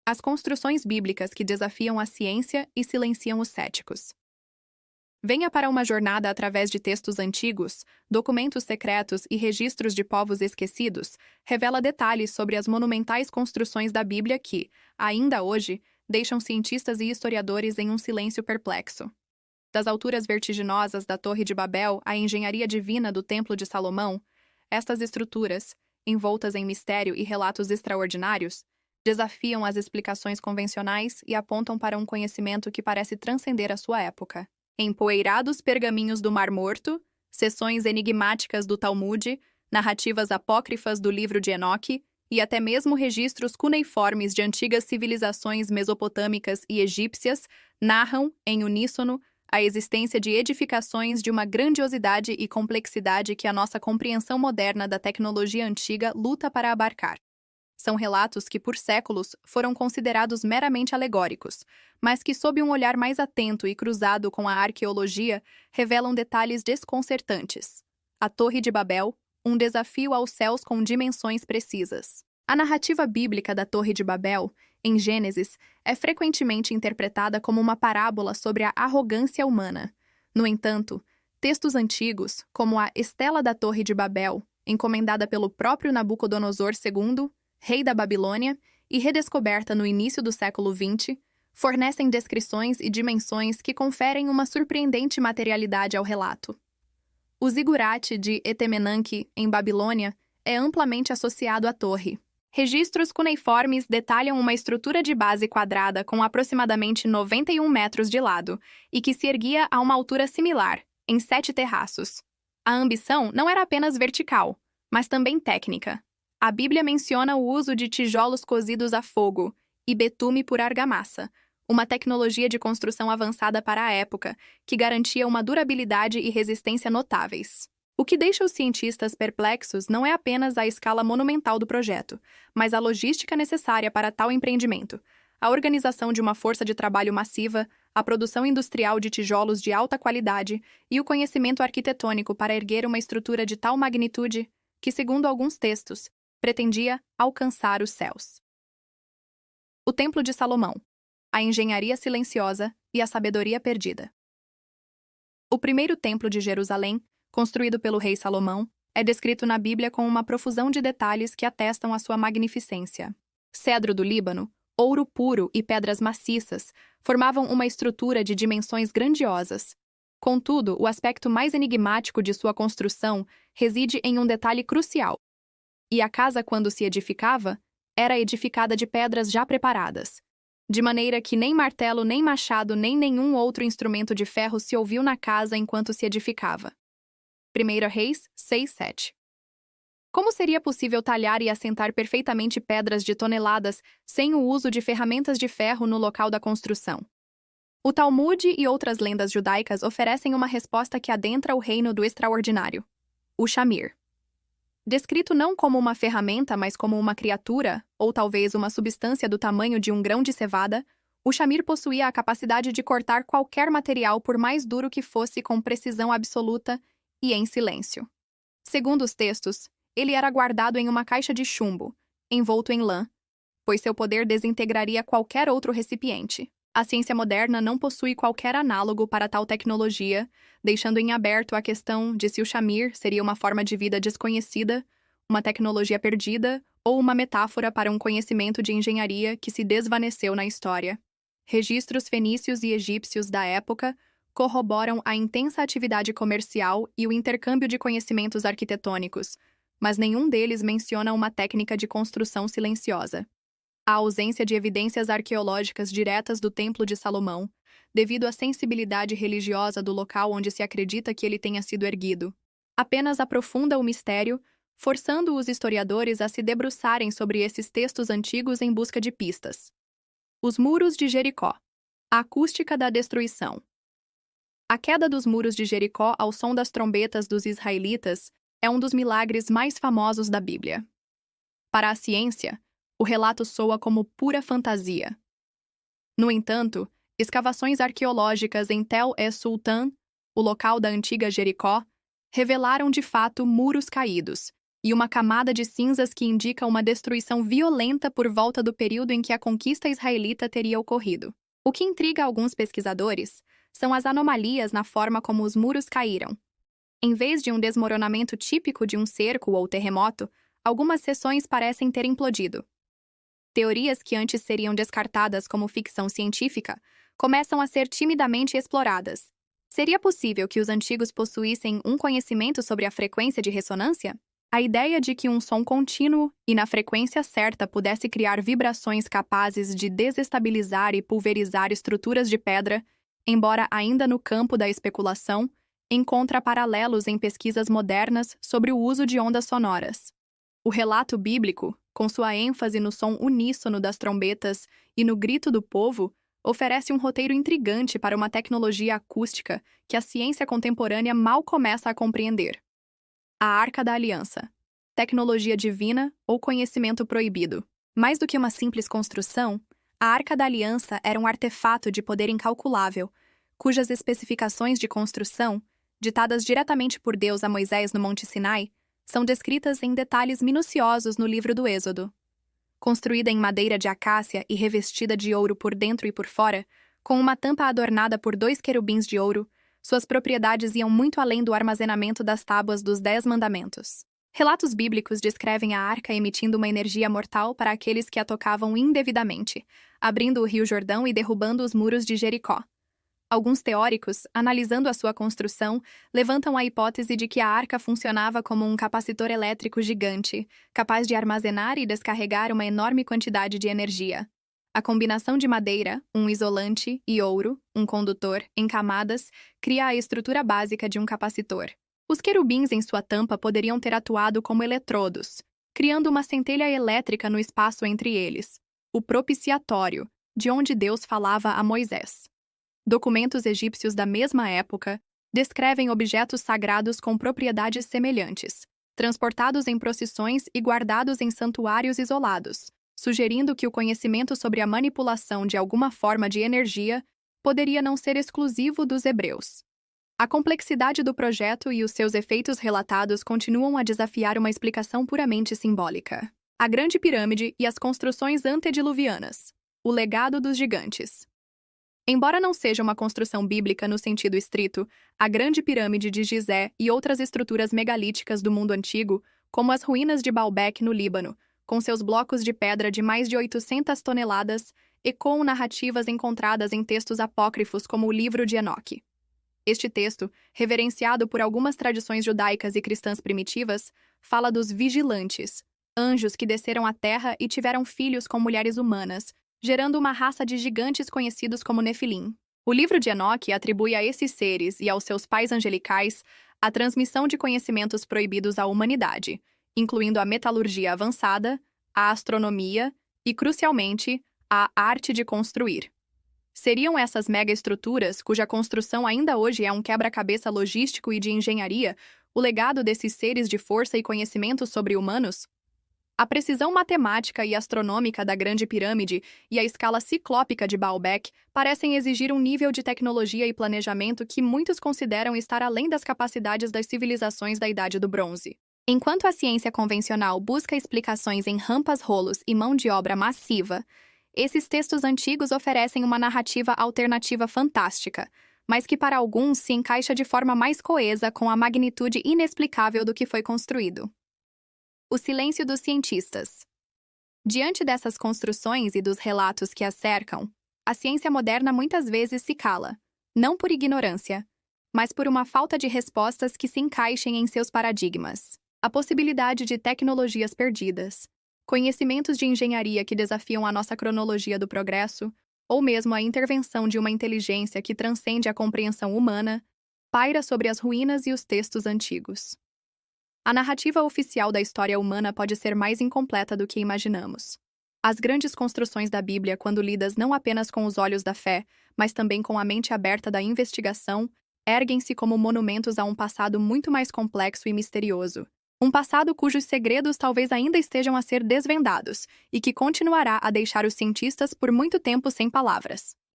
As construções bíblicas que desafiam a ciência e silenciam os céticos. Venha para uma jornada através de textos antigos, documentos secretos e registros de povos esquecidos, revela detalhes sobre as monumentais construções da Bíblia que, ainda hoje, deixam cientistas e historiadores em um silêncio perplexo. Das alturas vertiginosas da Torre de Babel à engenharia divina do Templo de Salomão, estas estruturas, envoltas em mistério e relatos extraordinários, desafiam as explicações convencionais e apontam para um conhecimento que parece transcender a sua época. Empoeirados pergaminhos do Mar Morto, seções enigmáticas do Talmude, narrativas apócrifas do livro de Enoque e até mesmo registros cuneiformes de antigas civilizações mesopotâmicas e egípcias narram, em uníssono, a existência de edificações de uma grandiosidade e complexidade que a nossa compreensão moderna da tecnologia antiga luta para abarcar. São relatos que, por séculos, foram considerados meramente alegóricos, mas que, sob um olhar mais atento e cruzado com a arqueologia, revelam detalhes desconcertantes. A Torre de Babel, um desafio aos céus com dimensões precisas. A narrativa bíblica da Torre de Babel, em Gênesis, é frequentemente interpretada como uma parábola sobre a arrogância humana. No entanto, textos antigos, como a Estela da Torre de Babel, encomendada pelo próprio Nabucodonosor II, rei da Babilônia, e redescoberta no início do século XX, fornecem descrições e dimensões que conferem uma surpreendente materialidade ao relato. O zigurate de Etemenanque, em Babilônia, é amplamente associado à torre. Registros cuneiformes detalham uma estrutura de base quadrada com aproximadamente 91 metros de lado e que se erguia a uma altura similar, em 7 terraços. A ambição não era apenas vertical, mas também técnica. A Bíblia menciona o uso de tijolos cozidos a fogo e betume por argamassa, uma tecnologia de construção avançada para a época, que garantia uma durabilidade e resistência notáveis. O que deixa os cientistas perplexos não é apenas a escala monumental do projeto, mas a logística necessária para tal empreendimento, a organização de uma força de trabalho massiva, a produção industrial de tijolos de alta qualidade e o conhecimento arquitetônico para erguer uma estrutura de tal magnitude que, segundo alguns textos, pretendia alcançar os céus. O Templo de Salomão, a engenharia silenciosa e a sabedoria perdida. O primeiro templo de Jerusalém, construído pelo rei Salomão, é descrito na Bíblia com uma profusão de detalhes que atestam a sua magnificência. Cedro do Líbano, ouro puro e pedras maciças formavam uma estrutura de dimensões grandiosas. Contudo, o aspecto mais enigmático de sua construção reside em um detalhe crucial. E a casa, quando se edificava, era edificada de pedras já preparadas, de maneira que nem martelo, nem machado, nem nenhum outro instrumento de ferro se ouviu na casa enquanto se edificava. 1 Reis 6:7. Como seria possível talhar e assentar perfeitamente pedras de toneladas sem o uso de ferramentas de ferro no local da construção? O Talmude e outras lendas judaicas oferecem uma resposta que adentra o reino do extraordinário. O Shamir. Descrito não como uma ferramenta, mas como uma criatura, ou talvez uma substância do tamanho de um grão de cevada, o Shamir possuía a capacidade de cortar qualquer material por mais duro que fosse com precisão absoluta e em silêncio. Segundo os textos, ele era guardado em uma caixa de chumbo, envolto em lã, pois seu poder desintegraria qualquer outro recipiente. A ciência moderna não possui qualquer análogo para tal tecnologia, deixando em aberto a questão de se o Shamir seria uma forma de vida desconhecida, uma tecnologia perdida ou uma metáfora para um conhecimento de engenharia que se desvaneceu na história. Registros fenícios e egípcios da época corroboram a intensa atividade comercial e o intercâmbio de conhecimentos arquitetônicos, mas nenhum deles menciona uma técnica de construção silenciosa. A ausência de evidências arqueológicas diretas do Templo de Salomão, devido à sensibilidade religiosa do local onde se acredita que ele tenha sido erguido, apenas aprofunda o mistério, forçando os historiadores a se debruçarem sobre esses textos antigos em busca de pistas. Os muros de Jericó. A acústica da destruição. A queda dos muros de Jericó ao som das trombetas dos israelitas é um dos milagres mais famosos da Bíblia. Para a ciência, o relato soa como pura fantasia. No entanto, escavações arqueológicas em Tel es-Sultan, o local da antiga Jericó, revelaram de fato muros caídos e uma camada de cinzas que indica uma destruição violenta por volta do período em que a conquista israelita teria ocorrido. O que intriga alguns pesquisadores são as anomalias na forma como os muros caíram. Em vez de um desmoronamento típico de um cerco ou terremoto, algumas seções parecem ter implodido. Teorias que antes seriam descartadas como ficção científica começam a ser timidamente exploradas. Seria possível que os antigos possuíssem um conhecimento sobre a frequência de ressonância? A ideia de que um som contínuo e na frequência certa pudesse criar vibrações capazes de desestabilizar e pulverizar estruturas de pedra, embora ainda no campo da especulação, encontra paralelos em pesquisas modernas sobre o uso de ondas sonoras. O relato bíblico, com sua ênfase no som uníssono das trombetas e no grito do povo, oferece um roteiro intrigante para uma tecnologia acústica que a ciência contemporânea mal começa a compreender. A Arca da Aliança. Tecnologia divina ou conhecimento proibido. Mais do que uma simples construção, a Arca da Aliança era um artefato de poder incalculável, cujas especificações de construção, ditadas diretamente por Deus a Moisés no Monte Sinai, são descritas em detalhes minuciosos no livro do Êxodo. Construída em madeira de acácia e revestida de ouro por dentro e por fora, com uma tampa adornada por 2 querubins de ouro, suas propriedades iam muito além do armazenamento das tábuas dos 10 mandamentos. Relatos bíblicos descrevem a arca emitindo uma energia mortal para aqueles que a tocavam indevidamente, abrindo o Rio Jordão e derrubando os muros de Jericó. Alguns teóricos, analisando a sua construção, levantam a hipótese de que a arca funcionava como um capacitor elétrico gigante, capaz de armazenar e descarregar uma enorme quantidade de energia. A combinação de madeira, um isolante, e ouro, um condutor, em camadas, cria a estrutura básica de um capacitor. Os querubins em sua tampa poderiam ter atuado como eletrodos, criando uma centelha elétrica no espaço entre eles, o propiciatório, de onde Deus falava a Moisés. Documentos egípcios da mesma época descrevem objetos sagrados com propriedades semelhantes, transportados em procissões e guardados em santuários isolados, sugerindo que o conhecimento sobre a manipulação de alguma forma de energia poderia não ser exclusivo dos hebreus. A complexidade do projeto e os seus efeitos relatados continuam a desafiar uma explicação puramente simbólica. A Grande Pirâmide e as construções antediluvianas. O legado dos gigantes. Embora não seja uma construção bíblica no sentido estrito, a Grande Pirâmide de Gizé e outras estruturas megalíticas do mundo antigo, como as ruínas de Baalbek no Líbano, com seus blocos de pedra de mais de 800 toneladas, ecoam narrativas encontradas em textos apócrifos como o Livro de Enoque. Este texto, reverenciado por algumas tradições judaicas e cristãs primitivas, fala dos vigilantes, anjos que desceram à terra e tiveram filhos com mulheres humanas, gerando uma raça de gigantes conhecidos como Nefilim. O Livro de Enoque atribui a esses seres e aos seus pais angelicais a transmissão de conhecimentos proibidos à humanidade, incluindo a metalurgia avançada, a astronomia e, crucialmente, a arte de construir. Seriam essas megaestruturas, cuja construção ainda hoje é um quebra-cabeça logístico e de engenharia, o legado desses seres de força e conhecimento sobre-humanos? A precisão matemática e astronômica da Grande Pirâmide e a escala ciclópica de Baalbek parecem exigir um nível de tecnologia e planejamento que muitos consideram estar além das capacidades das civilizações da Idade do Bronze. Enquanto a ciência convencional busca explicações em rampas, rolos e mão de obra massiva, esses textos antigos oferecem uma narrativa alternativa fantástica, mas que para alguns se encaixa de forma mais coesa com a magnitude inexplicável do que foi construído. O silêncio dos cientistas. Diante dessas construções e dos relatos que as cercam, a ciência moderna muitas vezes se cala, não por ignorância, mas por uma falta de respostas que se encaixem em seus paradigmas. A possibilidade de tecnologias perdidas, conhecimentos de engenharia que desafiam a nossa cronologia do progresso, ou mesmo a intervenção de uma inteligência que transcende a compreensão humana, paira sobre as ruínas e os textos antigos. A narrativa oficial da história humana pode ser mais incompleta do que imaginamos. As grandes construções da Bíblia, quando lidas não apenas com os olhos da fé, mas também com a mente aberta da investigação, erguem-se como monumentos a um passado muito mais complexo e misterioso. Um passado cujos segredos talvez ainda estejam a ser desvendados e que continuará a deixar os cientistas por muito tempo sem palavras.